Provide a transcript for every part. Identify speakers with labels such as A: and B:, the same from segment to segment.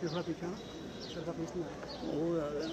A: थोड़ा पीछे आना, सर का पीछे ना वो आ गया।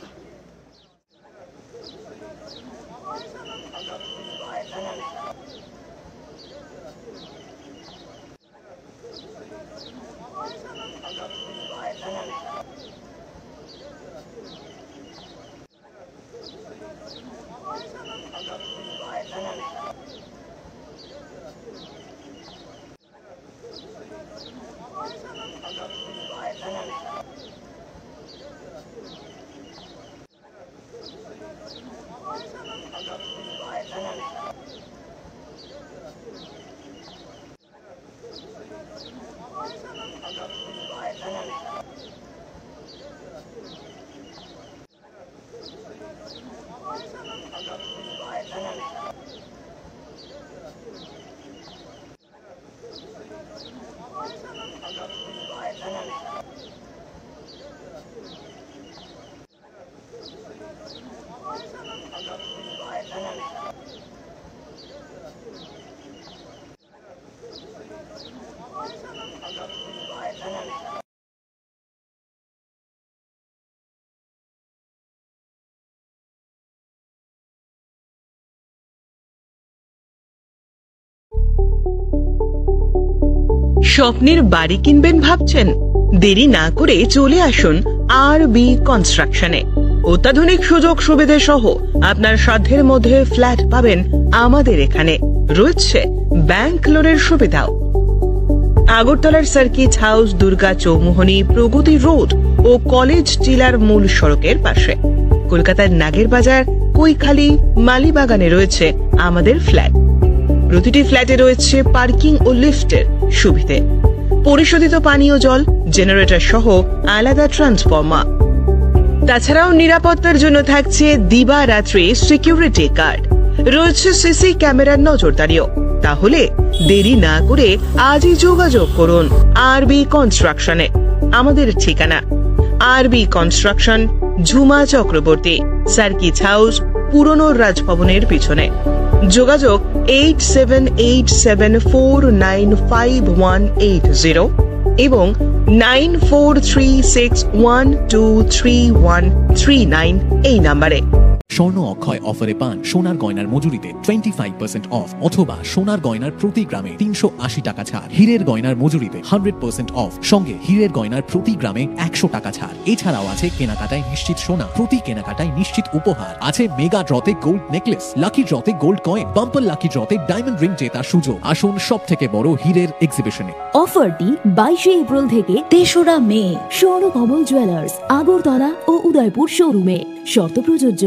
B: স্বপ্নের বাড়ি কিনবেন ভাবছেন? দেরি না করে চলে আসুন আরবি কনস্ট্রাকশনে। অত্যাধুনিক সুযোগ সুবিধা সহ আপনার সাধ্যের মধ্যে ফ্ল্যাট পাবেন আমাদের এখানে। রয়েছে ব্যাংক লোনের সুবিধাও। আগরতলার সার্কিট হাউস, দুর্গা চৌমুহনী, প্রগতি রোড ও কলেজ টিলার মূল সড়কের পাশে। কলকাতার নাগের বাজার, কৈখালি, মালিবাগানে রয়েছে আমাদের ফ্ল্যাট। প্রতিটি ফ্ল্যাটে রয়েছে পার্কিং ও লিফটের সুবিধে, পরিশোধিত পানীয় জল, জেনারেটর সহ আলাদা ট্রান্সফরমার। তাছাড়াও নিরাপত্তার জন্য থাকছে দিবারাত্রি সিকিউরিটি গার্ড, রয়েছে সিসি ক্যামেরার নজরদারিও। তাহলে দেরি না করে আজই যোগাযোগ করুন আরবি কনস্ট্রাকশনে। আমাদের ঠিকানা আরবি construction, Jhuma Chakraborty, circuit house, পুরনো রাজভবনের পিছনে। যোগাযোগ 8787495180 এবং 9436123139 এই নাম্বারে।
C: স্বর্ণ অক্ষয় অফারে পান সোনার গয়নার মজুরিতে 25% অফ অথবা সোনার গয়নার প্রতি গ্রামে 380 টাকা ছাড়। হীরের গয়নার মজুরিতে 100% অফ, সঙ্গে হীরের গয়নার প্রতি গ্রামে 100 টাকা ছাড়। এছাড়াও আছে কেনাকাটায় নিশ্চিত সোনা, প্রতি কেনাকাটায় নিশ্চিত উপহার। আছে মেগা ড্রতে গোল্ড নেকলেস, লাকি ড্রতে গোল্ড কয়েন, বাম্পার লাকি ড্রতে ডায়মন্ড রিং জেতার সুযোগ। আসুন সব থেকে বড় হীরের এক্সিবিশনে।
D: অফারটি 22 এপ্রিল থেকে 3রা মে স্বর্ণকমল জুয়েলার্স, আগরতলা ও উদয়পুর শোরুমে। শর্ত প্রযোজ্য।